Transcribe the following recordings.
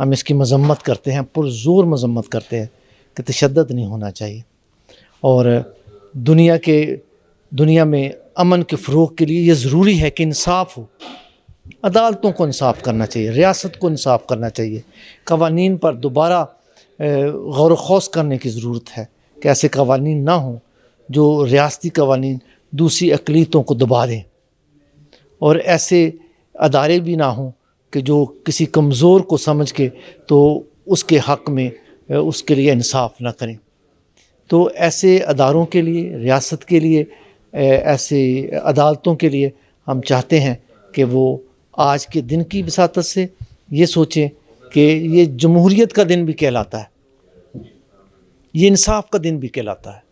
ہم اس کی مذمت کرتے ہیں، پرزور مذمت کرتے ہیں کہ تشدد نہیں ہونا چاہیے، اور دنیا میں امن کے فروغ کے لیے یہ ضروری ہے کہ انصاف ہو، عدالتوں کو انصاف کرنا چاہیے، ریاست کو انصاف کرنا چاہیے، قوانین پر دوبارہ غور و خوض کرنے کی ضرورت ہے کہ ایسے قوانین نہ ہوں جو ریاستی قوانین دوسری اقلیتوں کو دبا دیں، اور ایسے ادارے بھی نہ ہوں کہ جو کسی کمزور کو سمجھ کے تو اس کے حق میں اس کے لیے انصاف نہ کریں۔ تو ایسے اداروں کے لیے، ریاست کے لیے، ایسے عدالتوں کے لیے ہم چاہتے ہیں کہ وہ آج کے دن کی وساطت سے یہ سوچیں کہ یہ جمہوریت کا دن بھی کہلاتا ہے، یہ انصاف کا دن بھی کہلاتا ہے،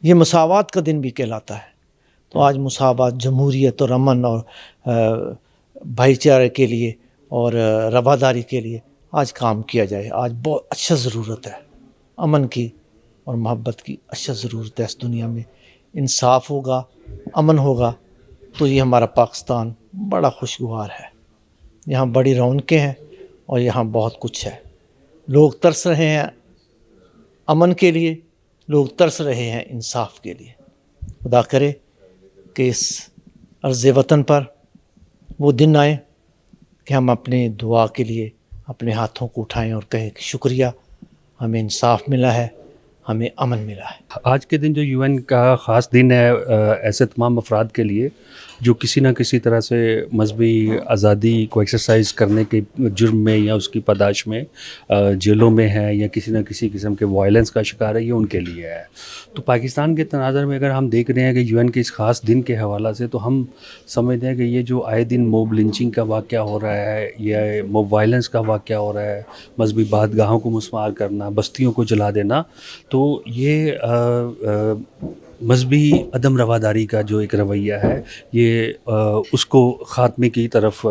یہ مساوات کا دن بھی کہلاتا ہے۔ تو آج مساوات، جمہوریت اور امن اور بھائی چارے کے لیے اور رواداری کے لیے آج کام کیا جائے۔ آج بہت اچھا ضرورت ہے امن کی اور محبت کی، اچھا ضرورت ہے اس دنیا میں۔ انصاف ہوگا، امن ہوگا تو یہ ہمارا پاکستان بڑا خوشگوار ہے، یہاں بڑی رونقیں ہیں اور یہاں بہت کچھ ہے۔ لوگ ترس رہے ہیں امن کے لیے، لوگ ترس رہے ہیں انصاف کے لیے۔ خدا کرے کہ اس عرض وطن پر وہ دن آئے کہ ہم اپنے دعا کے لیے اپنے ہاتھوں کو اٹھائیں اور کہیں کہ شکریہ، ہمیں انصاف ملا ہے، ہمیں امن ملا ہے۔ آج کے دن جو UN کا خاص دن ہے ایسے تمام افراد کے لیے جو کسی نہ کسی طرح سے مذہبی آزادی کو ایکسرسائز کرنے کے جرم میں یا اس کی پاداش میں جیلوں میں ہے یا کسی نہ کسی قسم کے وائلنس کا شکار ہے، یہ ان کے لیے ہے۔ تو پاکستان کے تناظر میں اگر ہم دیکھ رہے ہیں کہ UN کے اس خاص دن کے حوالہ سے، تو ہم سمجھتے ہیں کہ یہ جو آئے دن موب لنچنگ کا واقعہ ہو رہا ہے یا موب وائلنس کا واقعہ ہو رہا ہے، مذہبی بادگاہوں کو مسمار کرنا، بستیوں کو جلا دینا، تو یہ مذہبی عدم رواداری کا جو ایک رویہ ہے، یہ اس کو خاتمے کی طرف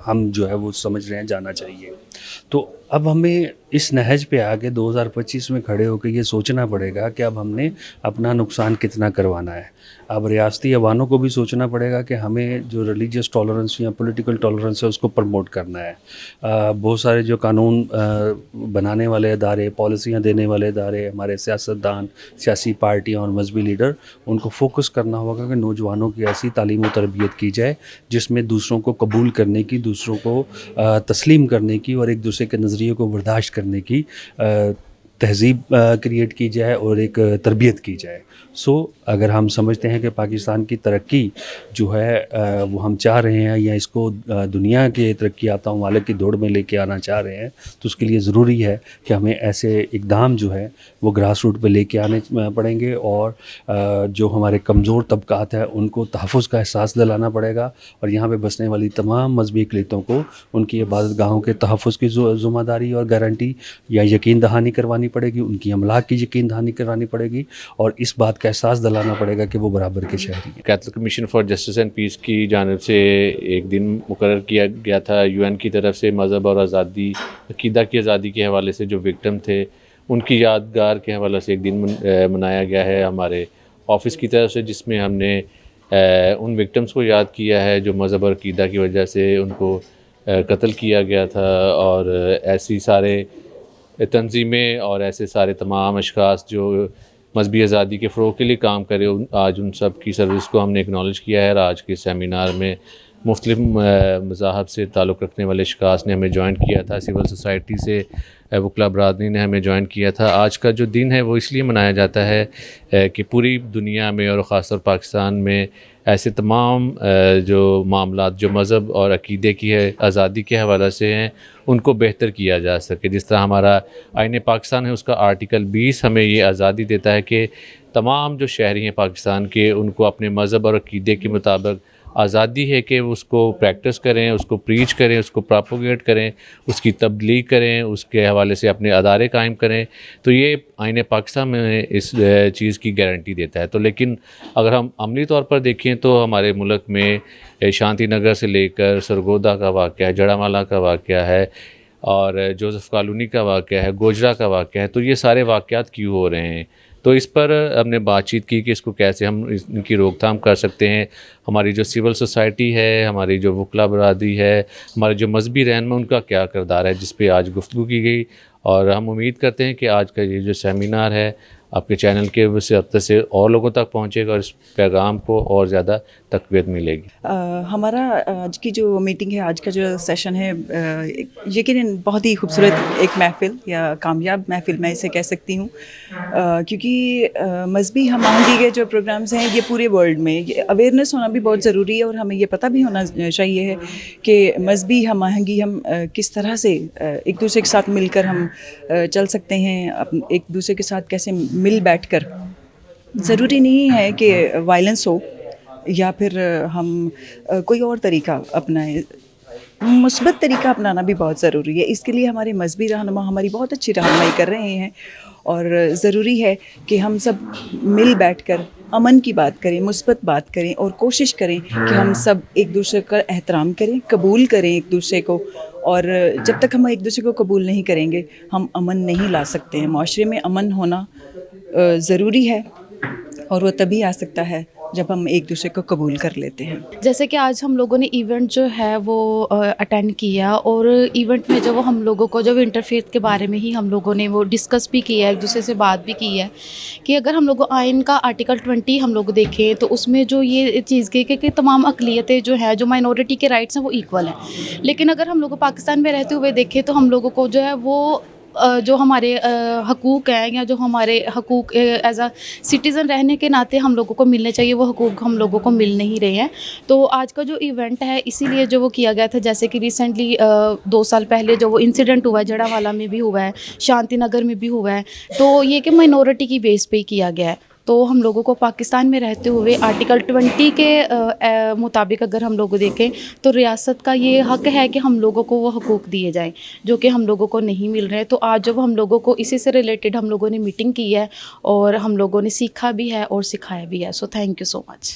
ہم جو ہے وہ سمجھ رہے ہیں جانا چاہیے۔ تو اب ہمیں اس نہج پہ آگے 2025 میں کھڑے ہو کے یہ سوچنا پڑے گا کہ اب ہم نے اپنا نقصان کتنا کروانا ہے۔ اب ریاستی ایوانوں کو بھی سوچنا پڑے گا کہ ہمیں جو ریلیجیس ٹالرنس یا پولیٹیکل ٹالرنس ہے اس کو پروموٹ کرنا ہے۔ بہت سارے جو قانون بنانے والے ادارے، پالیسیاں دینے والے ادارے، ہمارے سیاستدان، سیاسی پارٹیاں اور مذہبی لیڈر، ان کو فوکس کرنا ہوگا کہ نوجوانوں کی ایسی تعلیم و تربیت کی جائے جس میں دوسروں کو قبول کرنے کی، دوسروں کو تسلیم کرنے کی اور ایک دوسرے کے نظریے کو برداشت کرنے کی تہذیب کریٹ کی جائے اور ایک تربیت کی جائے۔ اگر ہم سمجھتے ہیں کہ پاکستان کی ترقی جو ہے وہ ہم چاہ رہے ہیں یا اس کو دنیا کے ترقی یافتہ ممالک کی دوڑ میں لے کے آنا چاہ رہے ہیں، تو اس کے لیے ضروری ہے کہ ہمیں ایسے اقدام جو ہے وہ گراس روٹ پہ لے کے آنے پڑیں گے، اور جو ہمارے کمزور طبقات ہیں ان کو تحفظ کا احساس دلانا پڑے گا، اور یہاں پہ بسنے والی تمام مذہبی اقلیتوں کو ان کی عبادت گاہوں کے تحفظ کی ذمہ داری اور گارنٹی یا یقین دہانی کروانی پڑے گی، ان کی املاک کی یقین دہانی کرانی پڑے گی، اور اس بات کا احساس دلانا پڑے گا کہ وہ برابر کے شہری ہیں۔ Catholic commission for justice and peace کی جانب سے ایک دن مقرر کیا گیا تھا UN کی طرف سے، مذہب اور آزادی، عقیدہ کی آزادی کے حوالے سے جو وکٹم تھے ان کی یادگار کے حوالے سے ایک دن منایا گیا ہے ہمارے آفس کی طرف سے، جس میں ہم نے ان وکٹمس کو یاد کیا ہے جو مذہب اور عقیدہ کی وجہ سے ان کو قتل کیا گیا تھا، اور ایسی سارے تنظیمیں اور ایسے سارے تمام اشخاص جو مذہبی آزادی کے فروغ کے لیے کام کرے، آج ان سب کی سروس کو ہم نے اکنالج کیا ہے، اور آج کے سیمینار میں مختلف مذاہب سے تعلق رکھنے والے اشخاص نے ہمیں جوائن کیا تھا، سول سوسائٹی سے وکلا برادری نے ہمیں جوائن کیا تھا۔ آج کا جو دن ہے وہ اس لیے منایا جاتا ہے کہ پوری دنیا میں اور خاص طور پاکستان میں ایسے تمام جو معاملات جو مذہب اور عقیدے کی ہے آزادی کے حوالے سے ہیں ان کو بہتر کیا جا سکے۔ جس طرح ہمارا آئین پاکستان ہے، اس کا آرٹیکل 20 ہمیں یہ آزادی دیتا ہے کہ تمام جو شہری ہیں پاکستان کے، ان کو اپنے مذہب اور عقیدے کے مطابق آزادی ہے کہ اس کو پریکٹس کریں، اس کو پریچ کریں، اس کو پراپوگیٹ کریں، اس کی تبلیغ کریں، اس کے حوالے سے اپنے ادارے قائم کریں۔ تو یہ آئین پاکستان میں اس چیز کی گارنٹی دیتا ہے۔ تو لیکن اگر ہم عملی طور پر دیکھیں تو ہمارے ملک میں شانتی نگر سے لے کر سرگودا کا واقعہ ہے، جڑا مالا کا واقعہ ہے، اور جوزف کالونی کا واقعہ ہے، گوجرا کا واقعہ ہے، تو یہ سارے واقعات کیوں ہو رہے ہیں؟ تو اس پر ہم نے بات چیت کی کہ اس کو کیسے ہم ان کی روک تھام کر سکتے ہیں. ہماری جو سول سوسائٹی ہے, ہماری جو وکلا برادری ہے, ہمارے جو مذہبی رہنما, ان کا کیا کردار ہے, جس پہ آج گفتگو کی گئی. اور ہم امید کرتے ہیں کہ آج کا یہ جو سیمینار ہے آپ کے چینل کے وسیلے سے اور لوگوں تک پہنچے گا اور اس پیغام کو اور زیادہ تقویت ملے گی. ہمارا آج کی جو میٹنگ ہے, آج کا جو سیشن ہے, یقیناً بہت ہی خوبصورت ایک محفل یا کامیاب محفل میں اسے کہہ سکتی ہوں, کیونکہ مذہبی ہم آہنگی کے جو پروگرامز ہیں یہ پورے ورلڈ میں اویئرنیس ہونا بھی بہت ضروری ہے, اور ہمیں یہ پتہ بھی ہونا چاہیے ہے کہ مذہبی ہم آہنگی ہم کس طرح سے ایک دوسرے کے ساتھ مل کر ہم چل سکتے ہیں, ایک دوسرے کے ساتھ کیسے مل بیٹھ کر. ضروری نہیں ہے کہ وائلنس ہو یا پھر ہم کوئی اور طریقہ اپنائیں, مثبت طریقہ اپنانا بھی بہت ضروری ہے. اس کے لیے ہمارے مذہبی رہنما ہماری بہت اچھی رہنمائی کر رہے ہیں, اور ضروری ہے کہ ہم سب مل بیٹھ کر امن کی بات کریں, مثبت بات کریں, اور کوشش کریں کہ ہم سب ایک دوسرے کا احترام کریں, قبول کریں ایک دوسرے کو. اور جب تک ہم ایک دوسرے کو قبول نہیں کریں گے ہم امن نہیں لا سکتے ہیں. معاشرے میں امن ہونا ضروری ہے, اور وہ تبھی آ سکتا ہے جب ہم ایک دوسرے کو قبول کر لیتے ہیں. جیسے کہ آج ہم لوگوں نے ایونٹ جو ہے وہ اٹینڈ کیا, اور ایونٹ میں جو ہم لوگوں کو جو انٹرفیتھ کے بارے میں ہی ہم لوگوں نے وہ ڈسکس بھی کیا ہے, ایک دوسرے سے بات بھی کی ہے کہ اگر ہم لوگ آئین کا آرٹیکل 20 ہم لوگ دیکھیں تو اس میں جو یہ چیز کی کہ تمام اقلیتیں جو ہیں, جو مائنورٹی کے رائٹس ہیں وہ ایکول ہیں. لیکن اگر ہم لوگ پاکستان میں رہتے ہوئے دیکھیں تو ہم لوگوں کو جو ہے وہ جو ہمارے حقوق ہیں یا جو ہمارے حقوق ایز اے سٹیزن رہنے کے ناطے ہم لوگوں کو ملنے چاہیے, وہ حقوق ہم لوگوں کو مل نہیں رہے ہیں. تو آج کا جو ایونٹ ہے اسی لیے جو وہ کیا گیا تھا, جیسے کہ ریسنٹلی 2 سال پہلے جو وہ انسیڈنٹ ہوا ہے جڑا والا میں بھی ہوا ہے, شانتی نگر میں بھی ہوا ہے, تو یہ کہ مائنورٹی کی بیس پہ ہی کیا گیا ہے. تو ہم لوگوں کو پاکستان میں رہتے ہوئے آرٹیکل 20 کے مطابق اگر ہم لوگ دیکھیں تو ریاست کا یہ حق ہے کہ ہم لوگوں کو وہ حقوق دیے جائیں جو کہ ہم لوگوں کو نہیں مل رہے. تو آج جب ہم لوگوں کو اسی سے ریلیٹڈ ہم لوگوں نے میٹنگ کی ہے, اور ہم لوگوں نے سیکھا بھی ہے اور سکھایا بھی ہے. So thank you so much.